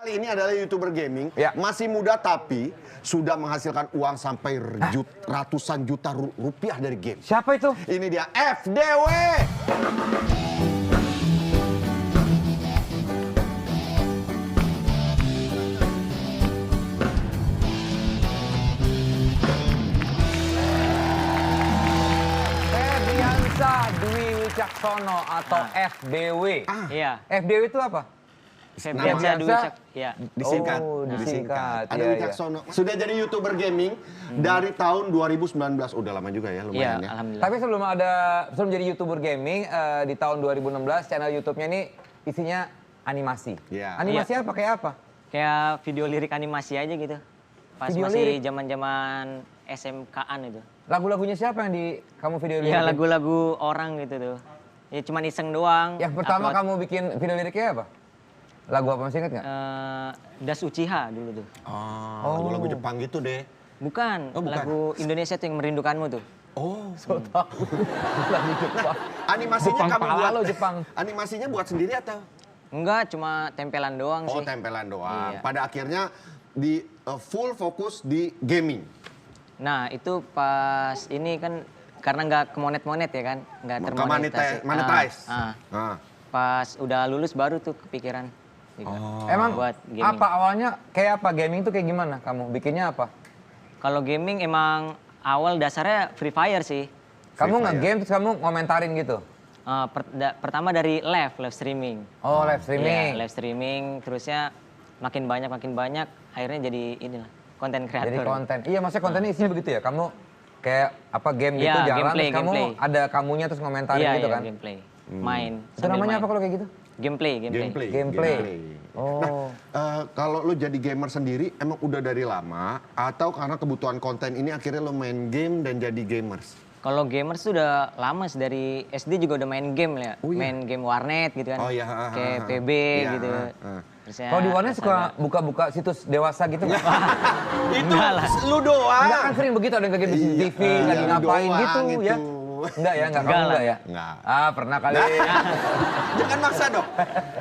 Kali ini adalah YouTuber gaming, Ya. masih muda tapi sudah menghasilkan uang sampai ratusan juta rupiah dari game. Siapa itu? Ini dia FDW. Febriansa Dwi Wicaksono atau FDW. Iya. FDW itu apa? Febriansa Dwi Wicak. Iya. Disingkat. Oh, disingkat. Ada Iya, iya. Wicaksono. Sudah jadi YouTuber gaming dari tahun 2019. Udah lama juga ya, Iya, lumayan ya. alhamdulillah. Tapi sebelum jadi YouTuber gaming di tahun 2016 channel YouTube-nya ini isinya animasi. Iya. Animasi apa kayak apa? Kayak video lirik animasi aja gitu. Pas Video masih lirik? zaman-zaman SMK-an itu. Lagu-lagunya siapa yang di kamu video lirik? Iya, lagu-lagu orang gitu tuh. Ya cuman iseng doang. Yang pertama upload. kamu bikin video liriknya apa? Lagu apa masih ingat nggak? Das Uchiha dulu tuh. Oh, lagu-lagu Jepang gitu deh. Bukan, Oh, bukan. lagu Indonesia tuh yang merindukanmu tuh. Oh, So tau. Lagu Jepang. animasinya Jepang kamu pala buat? lo, Jepang. Animasinya buat sendiri atau? Enggak, cuma tempelan doang Oh, sih. tempelan doang. Iya. Pada akhirnya di full fokus di gaming. Nah, itu pas ini kan karena nggak kemonet-monet ya kan, nggak termonetasi. Monetize. Ah. Pas udah lulus baru tuh kepikiran. Gitu. Emang buat gaming. apa awalnya kayak apa? Gaming tuh kayak gimana? Kamu bikinnya apa? Kalau gaming emang awal dasarnya Free Fire sih. Kamu Fire. nge-game terus kamu ngomentarin gitu? Pertama dari live streaming. Oh, live streaming. Iya, live streaming, terusnya makin banyak, akhirnya jadi inilah konten kreator. Jadi konten. Iya, maksudnya kontennya isinya begitu ya? Kamu kayak apa game gitu Iya, jalan gameplay, terus kamu gameplay. ada kamunya terus ngomentarin Iya, gitu iya, kan? gameplay. Main. Itu sambil namanya main. apa kalau kayak gitu? Gameplay. Gameplay. Oh. Kalau lu jadi gamer sendiri, emang udah dari lama atau karena kebutuhan konten ini akhirnya lu main game dan jadi gamers? Kalau gamers tuh udah lama sih, dari SD juga udah main game ya. Oh, iya. Main game warnet gitu kan. Oh, iya, Kayak PB Iya, gitu. ah. Terusnya Kalau di warnet suka Astaga. buka-buka situs dewasa gitu nggak? Itu Enggak lah. lu doang. Enggak kan sering begitu ada yang kayak di Iya, TV, lagi lu ngapain doang gitu itu. ya? Enggak ya, enggak Enggak kamu lah. enggak ya? Enggak. Ah, pernah kali. Jangan maksa dong.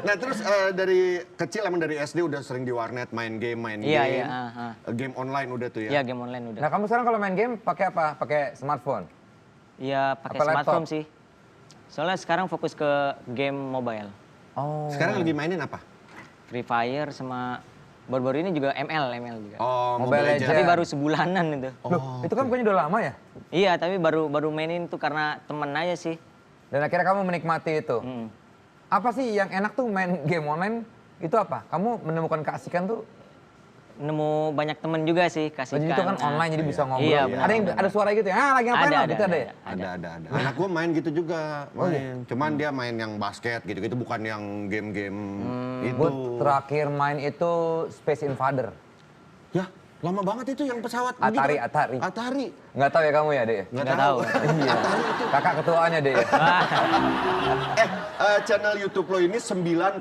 Nah terus dari kecil emang dari SD udah sering di warnet main game. Iya, iya, Game online udah tuh ya? Iya, game online udah. Nah, kamu sekarang kalau main game pakai apa? Pakai smartphone? Iya, pakai Apa smartphone laptop? sih. Soalnya sekarang fokus ke game mobile. Oh. Sekarang lagi mainin apa? Free Fire sama baru-baru ini juga ML juga. Oh, Mobile Legends. Tapi baru sebulanan itu. Loh, itu kan bukannya udah lama ya? Iya, tapi baru mainin tuh karena temen aja sih. Dan akhirnya kamu menikmati itu. Hmm. Apa sih yang enak tuh main game online itu apa? Kamu menemukan keasikan tuh? Nemu banyak temen juga sih, kasihkan. Itu kan online jadi bisa ngobrol. Iya, ada yang ada suara gitu ya? Ah, lagi ngapain lo? Gitu ada ya? Ada. Anak gua main gitu juga, main. Cuman dia main yang basket gitu-gitu, bukan yang game-game itu. Gue terakhir main itu Space Invader. Ya, lama banget itu yang pesawat. Atari, gitu kan? Atari. Atari. Nggak tahu ya kamu ya, Dek? Nggak tahu. Iya. Kakak ketuanya, Dek. Channel YouTube lo ini 9,25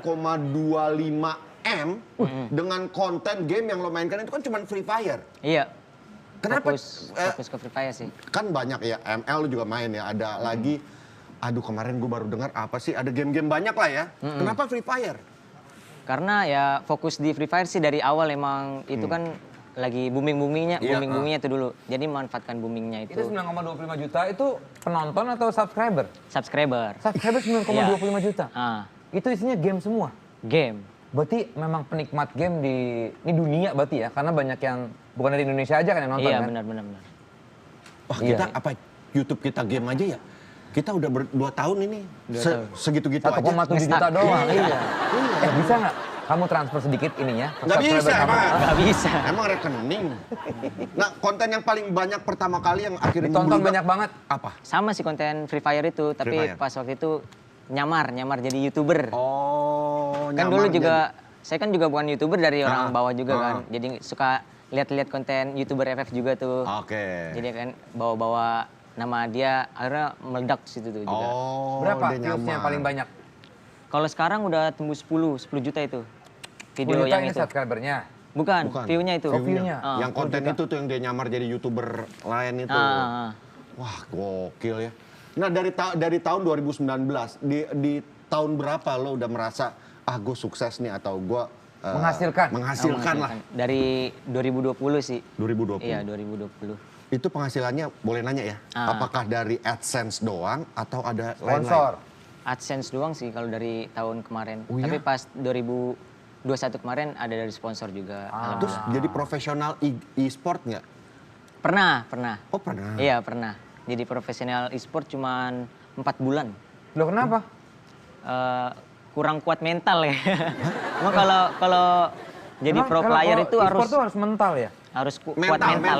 M dengan konten game yang lo mainkan itu kan cuma Free Fire. Iya. Kenapa? Fokus ke Free Fire sih. Kan banyak ya, ML lo juga main ya. Ada lagi, aduh kemarin gue baru dengar apa sih? Ada game-game banyak lah ya. Kenapa Free Fire? Karena ya fokus di Free Fire sih dari awal emang itu kan lagi booming-boomingnya, Iya, booming-boomingnya itu dulu. Jadi manfaatkan boomingnya Itu itu. 9,25 juta itu penonton atau subscriber? Subscriber. Subscriber 9,25 juta. Ah, Itu isinya game semua. game. Berarti memang penikmat game di ini dunia berarti ya, karena banyak yang bukan dari Indonesia aja kan yang nonton Iya, kan? benar. Wah Iya. kita apa YouTube kita game aja ya? Kita udah 2 tahun ini. Segitu-gitu aja. 1,7 juta doang. Iya. Bisa nggak kamu transfer sedikit ininya? Nggak bisa subscriber kamu? emang. Nggak bisa. Emang rekening. Nah konten yang paling banyak pertama kali yang akhirnya Ditonton membeludak banyak banget. apa? Sama sih konten Free Fire itu, tapi Fire. pas waktu itu nyamar jadi YouTuber. Oh, Kan dulu juga, saya kan juga bukan YouTuber dari orang bawah juga Ah. kan. Jadi suka lihat-lihat konten YouTuber FF juga tuh. Oke. Jadi kan bawa-bawa nama dia, akhirnya meledak situ tuh juga. Oh, Berapa dia viewsnya yang nyamar. paling banyak? Kalau sekarang udah tembus 10 juta itu. Video 10 juta yang ini itu. subscribernya. Bukan, view-nya itu. Oh, view-nya. Yang konten itu tuh yang dia nyamar jadi YouTuber lain itu. Ah. Wah, gokil ya. Nah, dari tahun 2019 di tahun berapa lo udah merasa gue sukses nih atau gue menghasilkan lah. Dari 2020 sih. 2020. Iya, 2020. Itu penghasilannya boleh nanya ya? Apakah dari AdSense doang atau ada Sponsor. lain-lain? AdSense doang sih kalau dari tahun kemarin. Oh, iya? Tapi pas 2021 kemarin ada dari sponsor juga. Terus jadi profesional e-sport nggak? Pernah. Oh pernah. Iya, pernah. Jadi profesional e-sport cuman 4 bulan. Loh kenapa? Kurang kuat mental ya. Emang kalau jadi Emang pro kalau player itu e-sport harus tuh harus mental ya? kuat mental.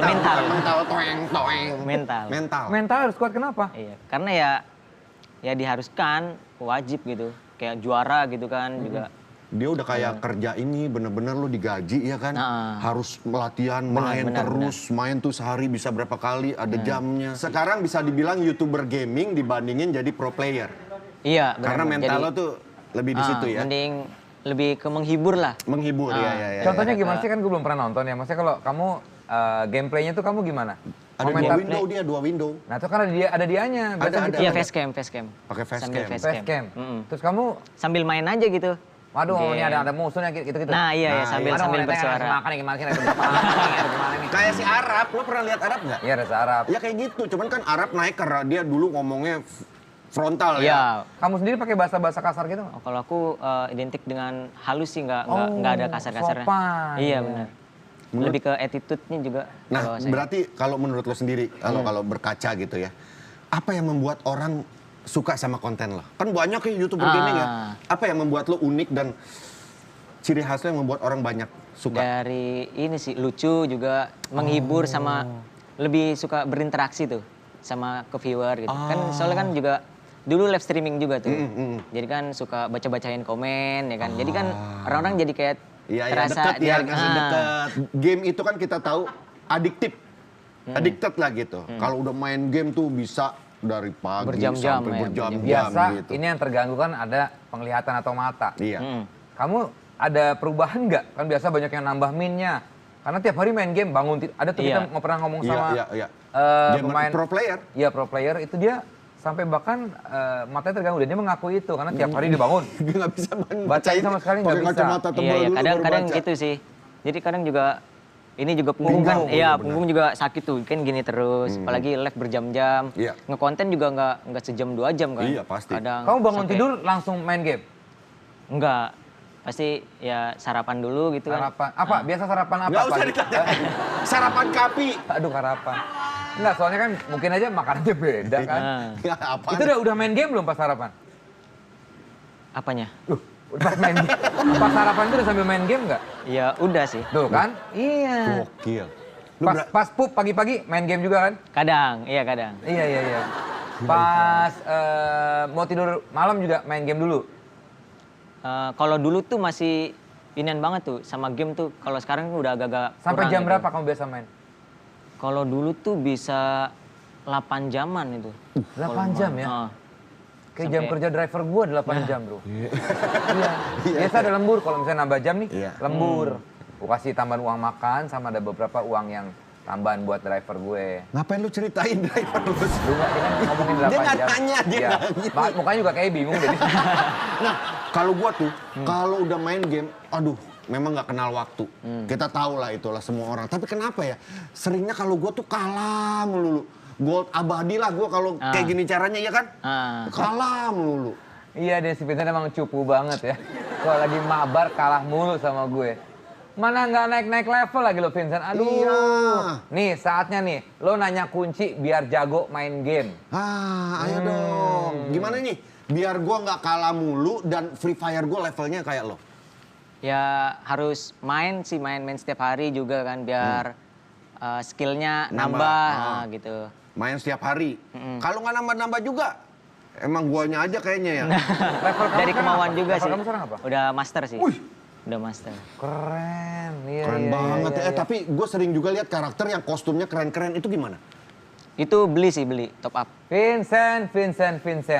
Mental. Mental harus kuat kenapa? Iya, karena ya diharuskan wajib gitu. Kayak juara gitu kan juga. Dia udah kayak kerja ini bener-bener lu digaji ya kan? Harus latihan, main terus, main tuh sehari bisa berapa kali, ada jamnya. Sekarang bisa dibilang YouTuber gaming dibandingin jadi pro player. Iya, benar. Karena mental lo tuh lebih di situ ya. Mending lebih ke menghibur lah. Menghibur ya. Contohnya gimana sih, kan gue belum pernah nonton ya. Maksudnya kalau kamu gameplaynya tuh kamu gimana? Ada dua window. Nah itu kan ada dianya. Ada. Iya, facecam. Pakai Sambil Facecam. Terus kamu, Sambil main aja gitu. waduh Game. ini ada musuhnya gitu-gitu. Nah, iya, sambil Aduh, sambil mau nanya, bersuara. Makan nih gimana sih? Gimana nih? Kayak si Arab, lo pernah lihat Arab nggak? Iya, ada Arab. Ya kayak gitu, cuman kan Arab naik karena dia dulu ngomongnya frontal ya. Iya. Kamu sendiri pakai bahasa-bahasa kasar gitu nggak? Kalau aku identik dengan halus sih, nggak ada kasar-kasarnya. sopan. Iya, benar. Lebih ke attitude-nya juga. Nah, kalau saya. berarti kalau menurut lo sendiri, kalau berkaca gitu ya, apa yang membuat orang suka sama konten lo? Kan banyak ya YouTuber gaming ya. Apa yang membuat lo unik dan ciri khasnya yang membuat orang banyak suka? Dari ini sih lucu juga, menghibur sama lebih suka berinteraksi tuh sama ke viewer gitu. Kan soalnya kan juga dulu live streaming juga tuh. Jadi kan suka baca-bacain komen ya kan. Jadi kan orang-orang jadi kayak Iya, terasa deket ya, kasih deket. Game itu kan kita tahu adiktif. Addicted lah gitu. Kalau udah main game tuh bisa dari pagi Berjam-jam sampai ya, berjam-jam Biasa gitu. ini yang terganggu kan ada penglihatan atau mata. Iya. Kamu ada perubahan nggak? Kan biasa banyak yang nambah minnya. Karena tiap hari main game bangun ada tuh kita pernah ngomong sama Iya. pemain Pro player. Iya, pro player itu dia sampai bahkan matanya terganggu dan dia mengakui itu karena tiap hari dia bangun. Dia nggak bisa Bacain sama sekali nggak pakai bisa. kacamata tebal Iya, dulu baru kadang baca. gitu sih. Jadi kadang juga ini juga punggung kan, iya bener. punggung juga sakit tuh, kan gini terus. Apalagi live berjam-jam, Iya. ngekonten juga nggak sejam 2 jam kan. Iya, pasti. Kadang Kamu bangun sampai- tidur langsung main game? Enggak, pasti ya sarapan dulu gitu kan. Sarapan apa? Biasa sarapan apa? Nggak usah pagi? ditanya. Sarapan kapi. Aduh, sarapan. Enggak, soalnya kan mungkin aja makanannya beda kan. Ya, apaan? Itu udah main game belum pas sarapan? Apanya? Pas main game. Pas sarapan itu udah sambil main game nggak? Ya udah sih. Tuh kan? Iya. Gokil. Lu Pas pup pagi-pagi main game juga kan? Kadang, iya kadang. Iya. Pas mau tidur malam juga main game dulu. Kalau dulu tuh masih inian banget tuh sama game tuh. Kalau sekarang udah agak-agak Sampai kurang jam gitu. berapa kamu biasa main? Kalau dulu tuh bisa 8 jaman itu. 8 jam ya? Kayak jam Sampai- kerja driver gua 8 jam, Bro. Iya. Biasa ada lembur kalau misalnya nambah jam nih, Iya. lembur. Gua kasih tambahan uang makan sama ada beberapa uang yang tambahan buat driver gue. Ngapain lu ceritain driver lu? Lu nggak, dia kan ngomongin 8 Dia jam. nggak tanya, dia Iya. nggak gitu. Mukanya juga kayak bingung jadi. Nah, kalau gua tuh, kalau udah main game, aduh, memang nggak kenal waktu. Kita tahu lah itulah semua orang. Tapi kenapa ya? Seringnya kalau gua tuh kalah melulu. Gold abadi lah gua kalau kayak gini caranya, ya kan? Kalah melulu. Iya deh, si Vincent emang cupu banget ya. Kalau lagi mabar kalah mulu sama gue. Mana nggak naik-naik level lagi lo Vincent. Aduh. Iya. Nih saatnya nih, lo nanya kunci biar jago main game. Ayo dong. Gimana nih? Biar gua nggak kalah mulu dan Free Fire gua levelnya kayak lo. Ya harus main sih, main setiap hari juga kan biar skillnya nambah gitu. Main setiap hari. Kalau nggak nambah-nambah juga, emang guanya aja kayaknya ya. Level kamu Dari sekarang kemauan apa? juga Level sih. kamu sekarang apa? Udah master sih. Wih. Udah master. Keren. Iya, Keren iya, banget iya, ya. iya. Tapi gue sering juga lihat karakter yang kostumnya keren-keren itu gimana? Itu beli top up. Vincent.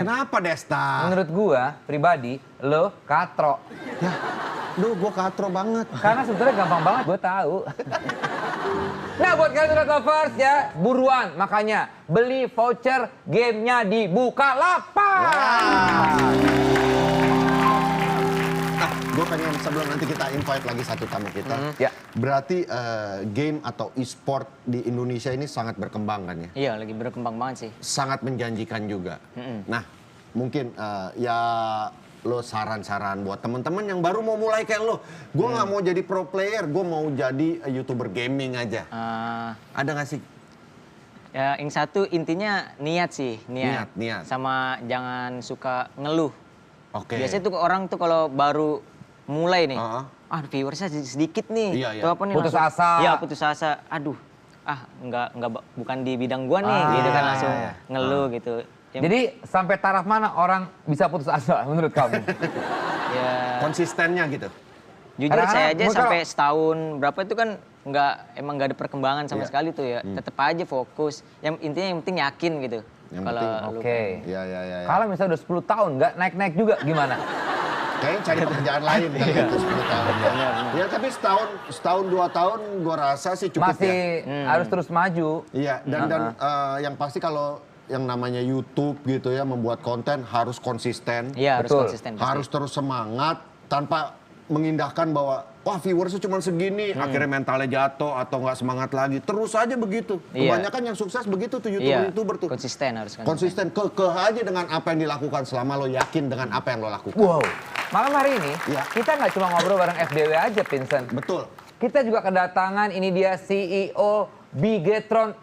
Kenapa Desta? Menurut gua pribadi, lo katro. Ya, duh gue katro banget. Karena sebetulnya gampang banget, gue tahu. Nah, buat kalian udah lovers ya, buruan. Makanya beli voucher gamenya di Bukalapak. Nah, gue pengen sebelum nanti kita invite lagi satu tamu kita. Ya. Berarti game atau e-sport di Indonesia ini sangat berkembang kan ya? Iya, lagi berkembang banget sih. Sangat menjanjikan juga. Nah, mungkin ya lo saran-saran buat temen-temen yang baru mau mulai kayak lo. Gue nggak mau jadi pro player, gue mau jadi YouTuber gaming aja. Ada nggak sih? Ya, yang satu intinya niat sih, Niat. Sama jangan suka ngeluh. Oke. Biasanya tuh orang tuh kalau baru mulai nih, viewersnya sedikit nih. Iya, iya. Tuh apa nih, Putus langsung- asa. Iya, putus asa. Aduh, bukan di bidang gua nih, gitu kan langsung ngeluh gitu. Jadi sampai taraf mana orang bisa putus asa menurut kamu? Ya, Konsistennya gitu. jujur Karena saya aja kalau- sampai setahun berapa itu kan emang nggak ada perkembangan sama sekali tuh ya. Tetap aja fokus. Yang penting yakin gitu. Yang Kalau penting, lu Oke. Iya. Kalau misalnya udah 10 tahun nggak naik-naik juga gimana? Kayaknya cari pekerjaan lain kan itu 10 tahun. Ya tapi setahun 2 tahun gue rasa sih cukup Masih ya. harus terus maju. Iya, dan yang pasti kalau yang namanya YouTube gitu ya, membuat konten harus konsisten. Iya, harus Betul. konsisten. pasti. Harus terus semangat tanpa mengindahkan bahwa wah viewersnya cuma segini, akhirnya mentalnya jatuh atau nggak semangat lagi. Terus aja begitu. Iya. Kebanyakan yang sukses begitu tuh Iya, YouTuber tuh. konsisten harus Konsisten, kekeh aja dengan apa yang dilakukan selama lo yakin dengan apa yang lo lakukan. Wow. Malam hari ini Iya. kita nggak cuma ngobrol bareng FDW aja, Vincent. Betul. Kita juga kedatangan ini dia CEO Bigetron